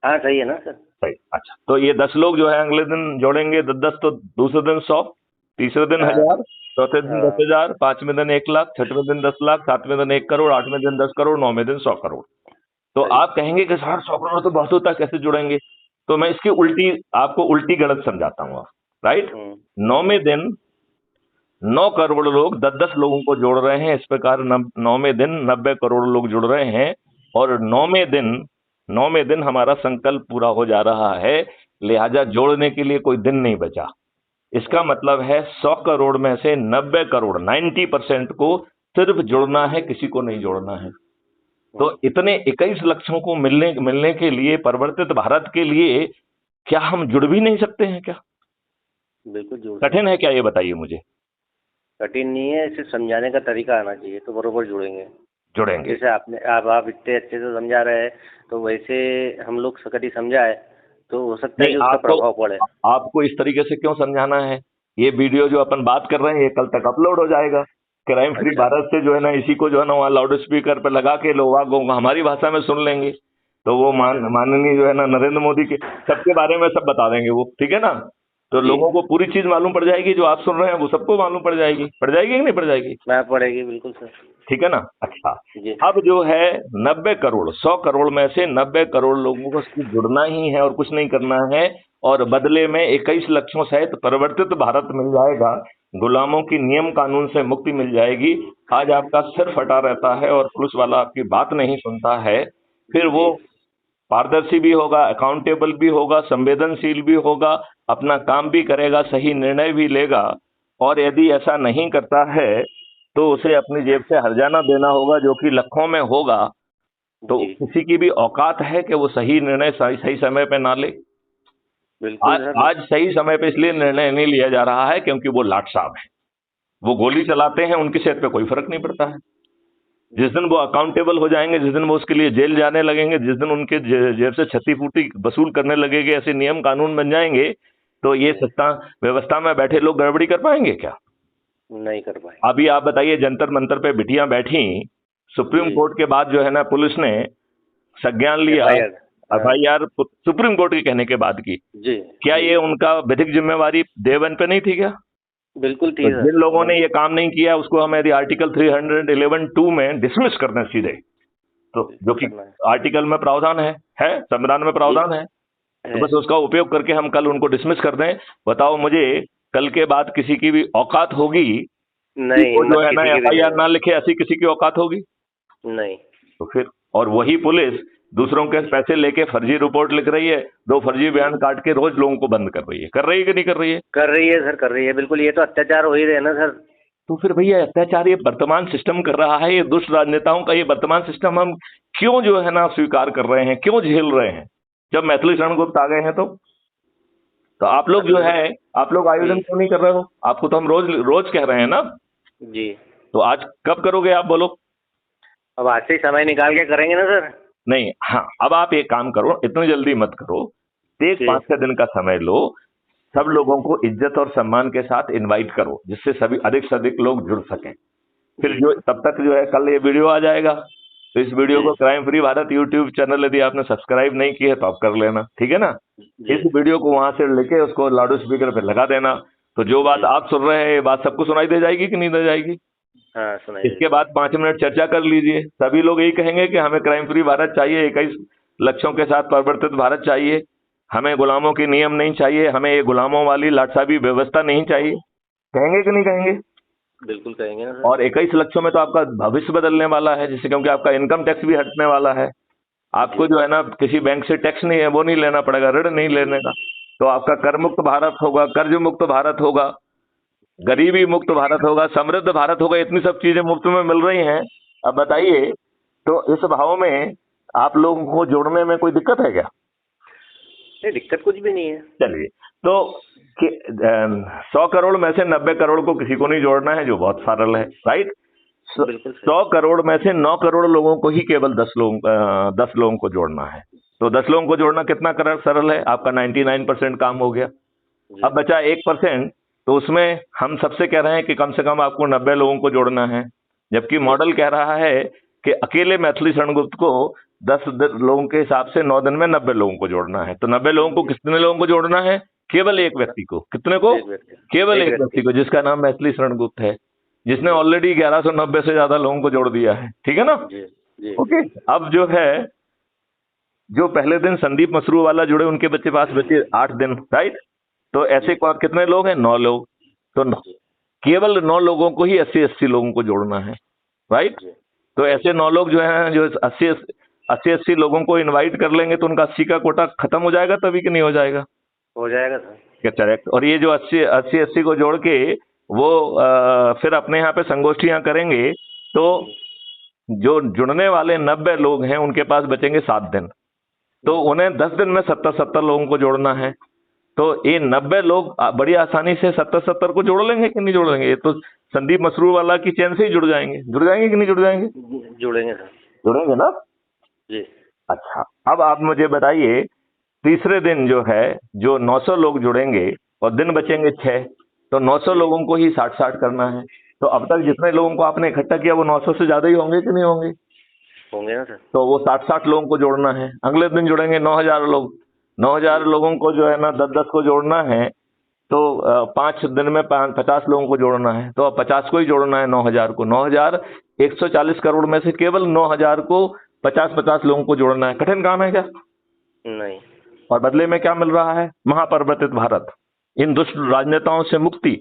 हाँ सही है ना सर। सही। अच्छा, तो ये 10 लोग जो है अगले दिन जोड़ेंगे 10-10, तो दूसरे दिन 100, तीसरे दिन हाँ 1000, चौथे दिन हाँ। 10,000, 5वें दिन 1 लाख, छठवें दिन 10 लाख, 7वें दिन 1 करोड़, 8वें दिन 10 करोड़, 9वें दिन 100 करोड़। तो सही। आप कहेंगे कि सर 100 करोड़ तो बहुत होता है, कैसे जुड़ेंगे? तो मैं इसकी उल्टी, आपको उल्टी गलत समझाता हूँ, राइट? हम्म। 9वें दिन 9 करोड़ लोग 10-10 लोगों को जोड़ रहे हैं, इस प्रकार 9वें दिन 90 करोड़ लोग जुड़ रहे हैं, और 9वें दिन हमारा संकल्प पूरा हो जा रहा है। लिहाजा जोड़ने के लिए कोई दिन नहीं बचा। इसका मतलब है 100 करोड़ में से 90 करोड़, 90% को सिर्फ जुड़ना है, किसी को नहीं जोड़ना है। तो हम्म। इतने 21 लक्षों को मिलने मिलने के लिए, परिवर्तित भारत के लिए, क्या हम जुड़ भी नहीं सकते हैं क्या? बिल्कुल जुड़ कठिन सकते है हैं। क्या, ये बताइए मुझे? कठिन नहीं है, इसे समझाने का तरीका आना चाहिए तो बरोबर जुड़ेंगे। जुड़ेंगे। जैसे आपने आप इतने अच्छे से समझा रहे हैं, तो वैसे हम लोग कभी समझाए तो हो सकता है नहीं, कि उसका आपको प्रभाव पड़े। आपको इस तरीके से क्यों समझाना है? ये वीडियो जो अपन बात कर रहे हैं, ये कल तक अपलोड हो जाएगा। क्राइम फ्री अच्छा। भारत से जो है ना, इसी को जो है ना वहाँ लाउड स्पीकर पर लगा के लोग हमारी भाषा में सुन लेंगे, तो वो अच्छा। माननीय जो है ना नरेंद्र मोदी के सबके बारे में सब बता देंगे वो, ठीक है ना? तो जी लोगों को पूरी चीज मालूम पड़ जाएगी, जो आप सुन रहे हैं वो सबको मालूम पड़ जाएगी कि नहीं पड़ जाएगी? मैं पड़ेगी बिल्कुल सर। ठीक है ना? अच्छा, जी अब जो है 90 करोड़, 100 करोड़ में से 90 करोड़ लोगों को सिर्फ जुड़ना ही है और कुछ नहीं करना है, और बदले में 21 लक्षों सहित परिवर्तित भारत मिल जाएगा। गुलामों की नियम कानून से मुक्ति मिल जाएगी। आज आपका सिर फटा रहता है और पुलिस वाला आपकी बात नहीं सुनता है, फिर वो जी पारदर्शी भी होगा, अकाउंटेबल भी होगा, संवेदनशील भी होगा, अपना काम भी करेगा, सही निर्णय भी लेगा। और यदि ऐसा नहीं करता है, तो उसे अपनी जेब से हर्जाना देना होगा, जो कि लाखों में होगा। तो जी। किसी की भी औकात है कि वो सही निर्णय सही सही समय पे ना ले? बिल्कुल आज सर। आज सही समय पे इसलिए निर्णय नहीं लिया जा रहा है क्योंकि वो लाट साहब हैं, वो गोली चलाते हैं, उनकी सेहत पे कोई फर्क नहीं पड़ता है। जिस दिन वो अकाउंटेबल हो जाएंगे, जिस दिन वो उसके लिए जेल जाने लगेंगे, जिस दिन उनके जेब से क्षतिपूर्ति वसूल करने लगेंगे, ऐसे नियम कानून बन जाएंगे, तो ये जी सत्ता व्यवस्था में बैठे लोग गड़बड़ी कर पाएंगे क्या? नहीं कर पाए। अभी आप बताइए, जंतर मंतर पे बिटियां बैठी, सुप्रीम जी। कोर्ट के बाद जो है ना पुलिस ने संज्ञान लिया, FIR। हाँ। FIR सुप्रीम कोर्ट के कहने के बाद की। जी क्या जी। ये उनका विधिक जिम्मेवारी देवन पे नहीं थी क्या? बिल्कुल तो थी सर। जिन लोगों ने ये काम नहीं किया, उसको हम यदि आर्टिकल 311(2) में डिसमिस कर दें सीधे, तो जो बिल्कुल कि करना है। आर्टिकल में प्रावधान है, संविधान में जी प्रावधान है, तो है। बस उसका उपयोग करके हम कल उनको डिसमिस कर दें। बताओ मुझे, कल के बाद किसी की भी औकात होगी कि नहीं, वो जो हिम्मत है ना किसी की भी नहीं FIR है। ना लिखे? ऐसी किसी की औकात होगी? नहीं। तो फिर, और वही पुलिस दूसरों के पैसे लेके फर्जी रिपोर्ट लिख रही है, 2 फर्जी बयान काट के रोज लोगों को बंद कर रही है। कर रही है कि नहीं कर रही है? कर रही है सर, कर रही है बिल्कुल। ये तो अत्याचार हो ही रहे हैं ना सर। तो फिर भैया, अत्याचार ये वर्तमान सिस्टम कर रहा है, ये दुष्ट राजनेताओं का ये वर्तमान सिस्टम हम क्यों जो है ना स्वीकार कर रहे हैं, क्यों झेल रहे हैं? जब मैथिली शरण गुप्त आ गए हैं, तो आप लोग जो अभी। है, आप लोग जी आयोजन क्यों नहीं कर रहे हो? आपको तो हम रोज रोज कह रहे हैं ना। जी। तो आज कब करोगे आप, बोलो? अब आज से ही समय निकाल के करेंगे ना सर? नहीं, हाँ, अब आप एक काम करो, इतनी जल्दी मत करो, एक जी 5-6 दिन का समय लो, सब लोगों को इज्जत और सम्मान के साथ इनवाइट करो, जिससे सभी अधिक से अधिक लोग जुड़ सकें। फिर जी जो तब तक जो है, कल ये वीडियो आ जाएगा, तो इस वीडियो जी को crime free Bharat YouTube channel यदि आपने सब्सक्राइब नहीं किया है तो आप कर लेना, ठीक है ना। जी इस वीडियो को वहां से लेके उसको लाउड स्पीकर पे लगा देना, तो जो बात जी। आप सुन रहे हैं ये बात सबको सुनाई दे जाएगी कि नहीं दे जाएगी। हाँ, सुनाई इसके देगी। बाद 5 मिनट चर्चा कर लीजिए, सभी लोग यही कहेंगे कि हमें क्राइम फ्री भारत चाहिए, 21 लक्ष्यों के साथ परिवर्तित भारत चाहिए, हमें गुलामों के नियम नहीं चाहिए, हमें ये गुलामों वाली लाटसाबी व्यवस्था नहीं चाहिए। कहेंगे कि नहीं कहेंगे? बिल्कुल कहेंगे ना सर। और 21 लक्ष्यों में तो आपका भविष्य बदलने वाला है, जिससे क्योंकि आपका इनकम टैक्स भी हटने वाला है, आपको जी जो है ना किसी बैंक से टैक्स नहीं है वो नहीं लेना पड़ेगा, ऋण नहीं लेने का, तो आपका कर मुक्त भारत होगा, कर्ज मुक्त भारत होगा, गरीबी मुक्त भारत होगा, समृद्ध भारत होगा, इतनी सब चीजें मुफ्त में मिल रही हैं। अब बताइए, तो इस भाव में आप लोगों को जोड़ने में कोई दिक्कत है क्या? नहीं, दिक्कत कुछ भी नहीं है। चलिए, तो 100 करोड़ में से 90 करोड़ को किसी को नहीं जोड़ना है, जो बहुत सरल है, राइट। बिल्कुल सही। 100 करोड़ में से 9 करोड़ लोगों को ही केवल 10 लोगों को जोड़ना है, तो 10 लोगों को जोड़ना कितना सरल है, आपका 99% काम हो गया। जी अब बचा 1%, तो उसमें हम सबसे कह रहे हैं कि कम से कम आपको 90 लोगों को जोड़ना है, जबकि मॉडल कह रहा है कि अकेले मैथिली शरणगुप्त को 10 लोगों के हिसाब से 9 दिन में 90 लोगों को जोड़ना है। तो 90 लोगों को कितने लोगों को जोड़ना है? केवल एक व्यक्ति को। कितने को? एक व्यक्ति। केवल एक एक व्यक्ति को, जिसका नाम मैथिली शरणगुप्त है, जिसने ऑलरेडी 1190 से ज्यादा लोगों को जोड़ दिया है, ठीक है ना। जी जी। ओके, अब जो है, जो पहले दिन संदीप मसरू वाला जुड़े उनके बच्चे पास बचे 8 दिन, राइट। तो ऐसे कितने लोग हैं? 9 लोग। तो केवल 9 लोगों को ही 80-80 लोगों को जोड़ना है, राइट। जी तो ऐसे 9 लोग जो हैं, जो 80-80 लोगों को इनवाइट कर लेंगे, तो उनका 80 का कोटा खत्म हो जाएगा तभी कि नहीं हो जाएगा? हो जाएगा सर। क्या करेक्ट। और ये जो 80-80 को जोड़ के वो फिर अपने यहाँ पे संगोष्ठियां करेंगे, तो जो जुड़ने वाले 90 लोग हैं उनके पास बचेंगे 7 दिन, तो उन्हें 10 दिन में 70-70 लोगों को जोड़ना है। तो ये 90 लोग बड़ी आसानी से 70-70 को जोड़ लेंगे कि नहीं जोड़ लेंगे? ये तो संदीप मसरूर वाला की चैन से ही जुड़ जाएंगे कि नहीं जुड़ जाएंगे? जुड़ेंगे सर। जुड़ेंगे ना। जी। अच्छा, अब आप मुझे बताइए, तीसरे दिन जो है, जो 900 लोग जुड़ेंगे और दिन बचेंगे 6, तो 900 लोगों को ही 60-60 करना है। तो अब तक जितने लोगों को आपने इकट्ठा किया वो 900 से ज्यादा ही होंगे कि नहीं होंगे? होंगे ना सर। तो वो 60-60 लोगों को जोड़ना है। अगले दिन जुड़ेंगे 9000 लोग। 9000 लोगों को जो है ना 10-10 को जोड़ना है, तो 5 दिन में 50 लोगों को जोड़ना है, तो अब 50 को ही जोड़ना है 9000 को। 9000 140 करोड़ में से केवल 9000 को 50-50 लोगों को जोड़ना है। कठिन काम है क्या? नहीं। और बदले में क्या मिल रहा है? महापरिवर्तित भारत, इन दुष्ट राजनेताओं से मुक्ति।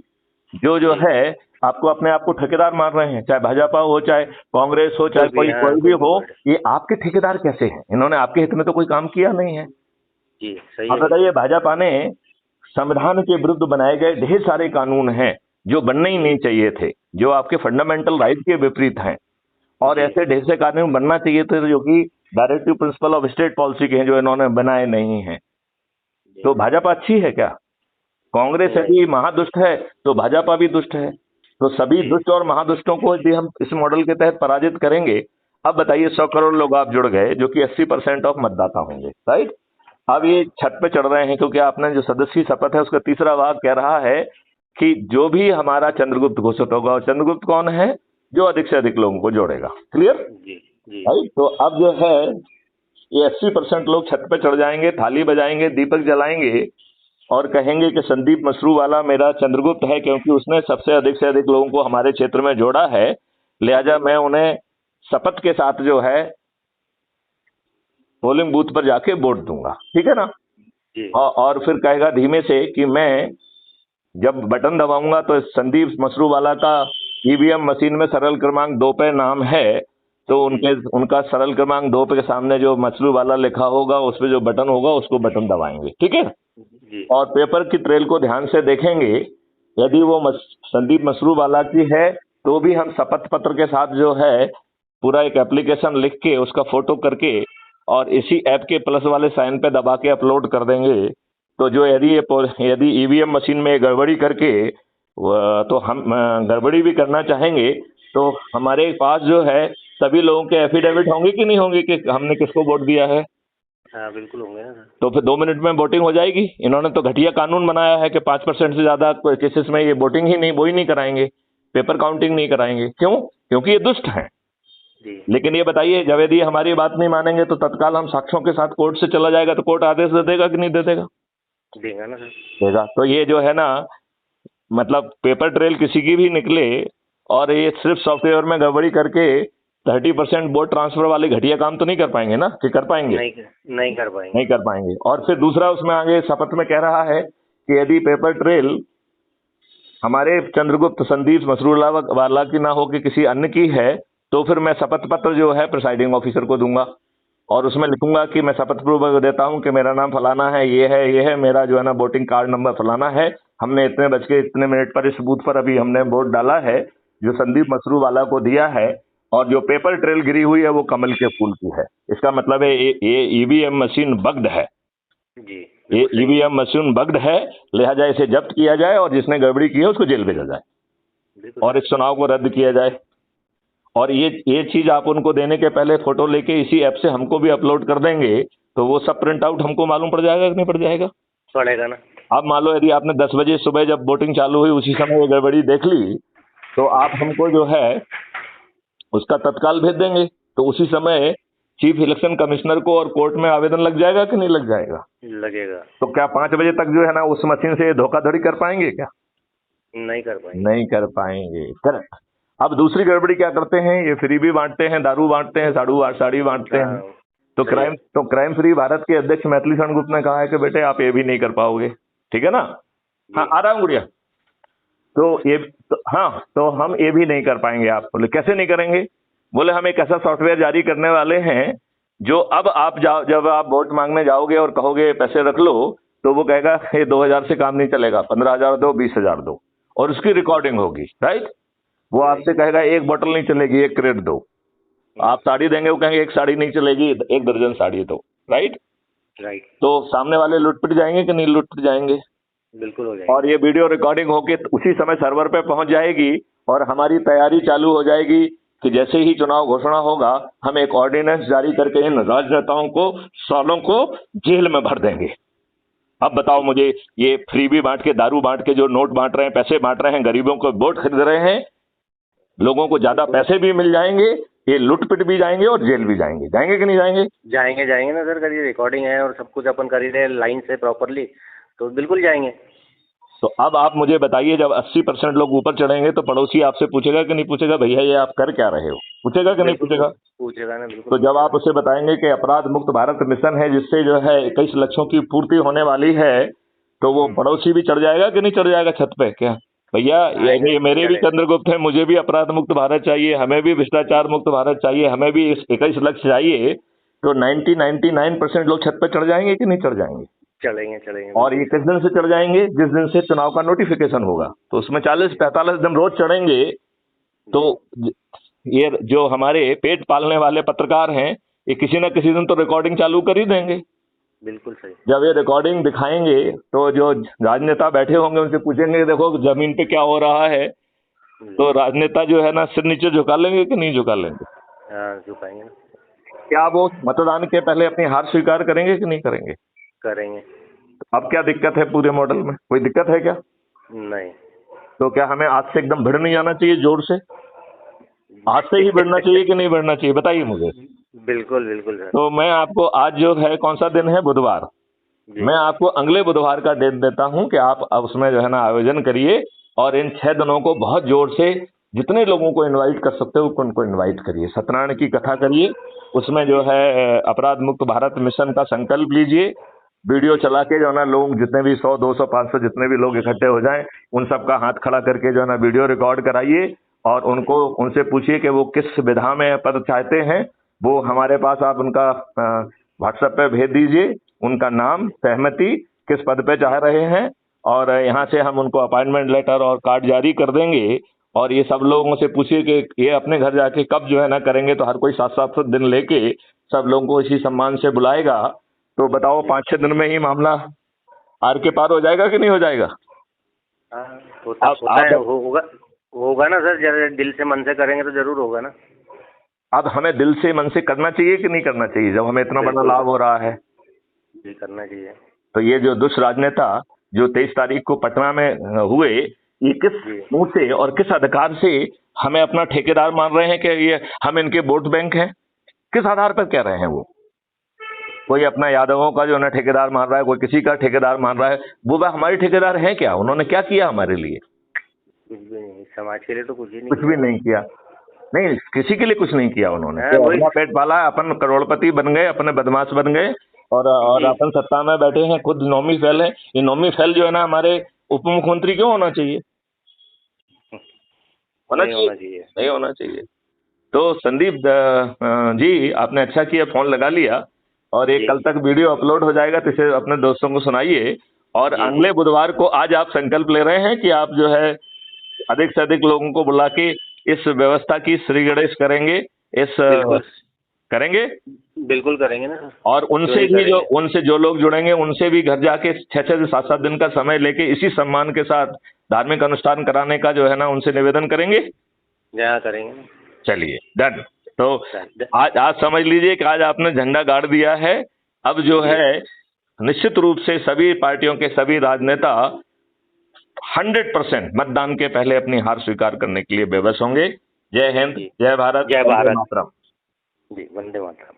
जो जो है आपको अपने आप को ठेकेदार मान रहे हैं, चाहे भाजपा हो, चाहे कांग्रेस हो, चाहे कोई भी हो, ये आपके ठेकेदार कैसे हैं? इन्होंने आपके हित में तो कोई काम किया नहीं है। जी सही अब है। बताइए, भाजपा ने संविधान के विरुद्ध बनाए गए ढेर सारे कानून हैं जो बनने ही नहीं चाहिए थे, जो आपके फंडामेंटल राइट के विपरीत हैं, और ऐसे ढेर से कानून बनना चाहिए थे जो कि directive principle of state policy के हैं, जो इन्होंने बनाए नहीं हैं। तो भाजपा अच्छी है क्या? कांग्रेस यदि महादुष्ट है तो भाजपा भी दुष्ट है। तो सभी दुष्ट और महादुष्टों को यदि हम इस मॉडल के तहत पराजित करेंगे। अब बताइए, 100 करोड़ लोग आप जुड़ गए, जो कि 80% ऑफ मतदाता होंगे, राइट। अब ये छत पे चढ़ रहे हैं, क्योंकि आपने जो सदस्य शपथ है उसका तीसरा भाग कह रहा है कि जो भी हमारा चंद्रगुप्त घोषित होगा, और चंद्रगुप्त कौन है? जो अधिक से अधिक लोगों को जोड़ेगा। क्लियर? जी जी। राइट। तो अब जो है, ये 80% लोग छत पे चढ़ जाएंगे, थाली बजाएंगे, दीपक जलाएंगे और कहेंगे कि संदीप मसरू वाला मेरा चंद्रगुप्त है, क्योंकि उसने सबसे अधिक से अधिक लोगों को हमारे क्षेत्र में जोड़ा है, लिहाजा मैं उन्हें शपथ के साथ जो है पोलिंग बूथ पर जाके वोट दूंगा, ठीक है ना। जी। और फिर कहेगा धीमे से कि मैं जब बटन दबाऊंगा तो संदीप मसरू वाला का ईवीएम मशीन में सरल क्रमांक 2 पे नाम है, तो उनका सरल क्रमांक 2 पे के सामने जो मसरू वाला लिखा होगा, उस पे जो बटन होगा उसको बटन दबाएंगे, ठीक है। जी। और पेपर की ट्रेल को ध्यान से देखेंगे, यदि वो संदीप मसरू वाला की है तो भी हम शपथ पत्र के साथ जो है पूरा एक एप्लीकेशन लिख के उसका फोटो करके और इसी ऐप के प्लस वाले साइन पे दबा के अपलोड कर देंगे। तो जो यदि ईवीएम मशीन में गड़बड़ी करके तो हम गड़बड़ी भी करना चाहेंगे, तो हमारे पास जो है सभी लोगों के एफिडेविट होंगे कि नहीं होंगे कि हमने किसको वोट दिया है? हाँ बिल्कुल होंगे ना सर। तो फिर 2 मिनट में वोटिंग हो जाएगी। इन्होंने तो घटिया कानून बनाया है कि 5% से ज्यादा केसेस में ये वोटिंग ही नहीं, वो ही नहीं कराएंगे, पेपर काउंटिंग नहीं कराएंगे। क्यों? क्योंकि ये दुष्ट हैं। जी लेकिन ये बताइए, जब यदि हमारी बात नहीं मानेंगे तो तत्काल हम साक्ष्यों के साथ कोर्ट से चला जाएगा, तो कोर्ट आदेश दे देगा कि नहीं दे देगा? देगा ना सर। देगा। तो ये जो है ना, मतलब पेपर ट्रेल किसी की भी निकले और ये सिर्फ सॉफ्टवेयर में गड़बड़ी करके 30% वोट ट्रांसफर वाले घटिया काम तो नहीं कर पाएंगे ना, कि कर पाएंगे? नहीं कर पाएंगे। नहीं कर पाएंगे। और फिर दूसरा उसमें आगे शपथ में कह रहा है कि यदि पेपर ट्रेल हमारे चंद्रगुप्त, संदीप, मसरूल्ला वाला की ना हो कि किसी अन्य की है, तो फिर मैं शपथ पत्र जो है प्रिसाइडिंग ऑफिसर को दूंगा और उसमें लिखूंगा कि मैं शपथ पूर्वक देता हूं कि मेरा नाम फलाना है, ये है, मेरा जो है ना वोटिंग कार्ड नंबर फलाना है, हमने इतने बज के इतने मिनट पर इस बूथ पर अभी हमने वोट डाला है, जो संदीप मसरू वाला को दिया है, और जो पेपर ट्रेल गिरी हुई है वो कमल के फूल की है। इसका मतलब है ये ईवीएम मशीन बग्ड है। जी ये ईवीएम मशीन बग्ड है, लिहाजा इसे जब्त किया जाए और जिसने गड़बड़ी की है उसको जेल भेजा जाए और इस चुनाव को रद्द किया जाए। और ये चीज आप उनको देने के पहले फोटो लेके इसी ऐप से हमको भी अपलोड कर देंगे, तो वो सब प्रिंट आउट हमको मालूम पड़ जाएगा कि नहीं पड़ जाएगा? पड़ेगा ना। अब मान लो यदि आपने 10 बजे सुबह जब वोटिंग चालू हुई उसी समय वो गड़बड़ी देख ली, तो आप हमको जो है उसका तत्काल भेज देंगे, तो उसी समय चीफ इलेक्शन कमिश्नर को और कोर्ट में आवेदन लग जाएगा कि नहीं लग जाएगा? लगेगा। तो क्या 5 बजे तक जो है ना उस मशीन से धोखाधड़ी कर पाएंगे क्या? नहीं कर पाएंगे। नहीं कर पाएंगे। करेक्ट। अब दूसरी गड़बड़ी क्या करते हैं, ये फ्री भी बांटते हैं, दारू बांटते हैं, साड़ी बांटते हैं। तो क्राइम फ्री भारत के अध्यक्ष मैथिली शरण गुप्ता ने कहा है कि बेटे आप ये भी नहीं कर पाओगे। ठीक है ना? हाँ, आ रहा हूँ गुड़िया। तो हम ये भी नहीं कर पाएंगे। आप बोले कैसे नहीं करेंगे? बोले हम एक ऐसा सॉफ्टवेयर जारी करने वाले हैं जो अब आप जब आप वोट मांगने जाओगे और कहोगे पैसे रख लो, तो वो कहेगा ये 2000 से काम नहीं चलेगा, 15,000 दो, 20,000 दो, और उसकी रिकॉर्डिंग होगी। राइट? वो आपसे कहेगा एक बोतल नहीं चलेगी, एक क्रेट दो। आप साड़ी देंगे, वो कहेंगे एक साड़ी नहीं चलेगी, एक दर्जन साड़ी दो। राइट? तो सामने वाले लुट पिट जाएंगे कि नहीं लुट पिट जाएंगे? बिल्कुल हो जाएगा। और ये वीडियो रिकॉर्डिंग होके उसी समय सर्वर पे पहुंच जाएगी और हमारी तैयारी चालू हो जाएगी कि जैसे ही चुनाव घोषणा होगा हम एक ऑर्डिनेंस जारी करके इन राजनेताओं को, सालों को जेल में भर देंगे। अब बताओ मुझे, ये फ्री भी बांट के, दारू बांट के, जो नोट बांट रहे हैं, पैसे बांट रहे हैं, गरीबों को वोट खरीद रहे हैं, लोगों को ज्यादा पैसे भी मिल जाएंगे, ये लुट पिट भी जाएंगे और जेल भी जाएंगे। जाएंगे कि नहीं जाएंगे? जाएंगे ना सर। करिए, रिकॉर्डिंग है और सब कुछ अपन कर ही रहे लाइन से प्रॉपरली, तो बिल्कुल जाएंगे। तो अब आप मुझे बताइए, जब 80% लोग ऊपर चढ़ेंगे तो पड़ोसी आपसे पूछेगा कि नहीं पूछेगा, भैया ये आप कर क्या रहे हो? पूछेगा कि नहीं पूछेगा? पूछेगा ना, बिल्कुल। तो जब आप उसे बताएंगे कि अपराध मुक्त भारत मिशन है जिससे जो है 21 लक्षों की पूर्ति होने वाली है, तो वो पड़ोसी भी चढ़ जाएगा कि नहीं चढ़ जाएगा छत पे? क्या भैया ये मेरे भी चंद्रगुप्त है, मुझे भी अपराध मुक्त भारत चाहिए, हमें भी भ्रष्टाचार मुक्त भारत चाहिए, हमें भी 21 लक्ष्य चाहिए। तो 99% लोग छत पे चढ़ जाएंगे कि नहीं चढ़ जाएंगे? चढ़ेंगे। और ये किस दिन से चढ़ जाएंगे? जिस दिन से चुनाव का नोटिफिकेशन होगा, तो उसमें 40-45 दिन रोज चढ़ेंगे। तो ये जो हमारे पेट पालने वाले पत्रकार हैं, ये किसी न किसी दिन तो रिकॉर्डिंग चालू कर ही देंगे। बिल्कुल सही। जब ये रिकॉर्डिंग दिखाएंगे तो जो राजनेता बैठे होंगे उनसे पूछेंगे देखो जमीन पे क्या हो रहा है, तो राजनेता जो है ना सिर नीचे झुका लेंगे कि नहीं झुका लेंगे? हाँ, झुकाएंगे। क्या वो मतदान के पहले अपनी हार स्वीकार करेंगे कि नहीं करेंगे? करेंगे। अब क्या दिक्कत है पूरे मॉडल में? कोई दिक्कत है क्या? नहीं। तो क्या हमें आज से एकदम भिड़ नहीं जाना चाहिए? जोर से आज से ही भिड़ना चाहिए कि नहीं भिड़ना चाहिए? बताइए मुझे। बिल्कुल सर। तो मैं आपको आज जो है, कौन सा दिन है? बुधवार। मैं आपको अगले बुधवार का डेट देता हूं कि आप अब उसमें जो है ना आयोजन करिए और इन 6 दिनों को बहुत जोर से जितने लोगों को इनवाइट कर सकते हो उनको इनवाइट करिए। सत्यनारायण की कथा करिए, उसमें जो है अपराध मुक्त भारत मिशन का संकल्प लीजिए, वीडियो चला के जो है ना लोग जितने भी 100, 200, 500 जितने भी लोग इकट्ठे हो जाएं, उन सबका हाथ खड़ा करके जो है ना वीडियो रिकॉर्ड कराइए और उनसे पूछिए कि वो किस विधा में पद चाहते हैं। वो हमारे पास आप उनका व्हाट्सएप पे भेज दीजिए, उनका नाम, सहमति, किस पद पे चाह रहे हैं, और यहाँ से हम उनको अपॉइंटमेंट लेटर और कार्ड जारी कर देंगे। और ये सब लोगों से पूछिए कि ये अपने घर जाके कब जो है ना करेंगे, तो हर कोई 7-7 दिन लेके सब लोगों को इसी सम्मान से बुलाएगा। तो बताओ 5-6 दिन में ही मामला आर के पार हो जाएगा कि नहीं हो जाएगा? होगा ना सर, जरा दिल से मन से करेंगे तो जरूर होगा ना। अब हमें दिल से मन से करना चाहिए कि नहीं करना चाहिए, जब हमें इतना बड़ा बिल्कुल। लाभ हो रहा है? जी, करना चाहिए। तो ये जो दुष्ट राजनेता जो 23 तारीख को पटना में हुए, ये किस जी। मुंह से और किस अधिकार से हमें अपना ठेकेदार मान रहे हैं कि ये हम इनके वोट बैंक हैं? किस आधार पर कह रहे हैं वो? कोई अपना यादवों का जो है ना ठेकेदार मान रहा है, कोई किसी का ठेकेदार मान रहा है, वो वह हमारे ठेकेदार हैं क्या? उन्होंने क्या किया हमारे लिए? कुछ भी नहीं, समाज के लिए तो कुछ ही नहीं कुछ भी किया। नहीं किया। नहीं, किसी के लिए कुछ नहीं किया उन्होंने। हाँ, तो वही। अपना पेट पाला, अपन करोड़पति बन गए, अपने बदमाश बन गए, और जी। अपन सत्ता में बैठे हैं, खुद नौमी फेल है। ये नौमी फेल जो है ना हमारे उप मुख्यमंत्री क्यों होना चाहिए? होना नहीं चाहिए? होना चाहिए। नहीं होना चाहिए। तो संदीप जी, आपने अच्छा किया फोन लगा लिया, और एक जी। कल तक वीडियो अपलोड हो जाएगा, तो इसे अपने दोस्तों को सुनाइए। और जी। अगले बुधवार को आज आप संकल्प ले रहे हैं कि आप जो है अधिक से अधिक लोगों को बुला के इस व्यवस्था की श्री गणेश करेंगे, इस बिल्कुल। करेंगे। बिल्कुल करेंगे ना। और क्यों नहीं करेंगे? उनसे जो लोग जुड़ेंगे उनसे भी घर जाके 6 से 7 दिन का समय लेके इसी सम्मान के साथ धार्मिक अनुष्ठान कराने का जो है ना उनसे निवेदन करेंगे। जहाँ करेंगे। चलिए, डन। तो डन। आज समझ लीजिए कि आज आपने झंडा गाड़ दिया है। अब जो जी। है निश्चित रूप से सभी पार्टियों के सभी राजनेता 100% मतदान के पहले अपनी हार स्वीकार करने के लिए बेबस होंगे। जय हिंद, जी। जय भारत, जय वंदे भारत। मातरम। जी, वंदे मातरम।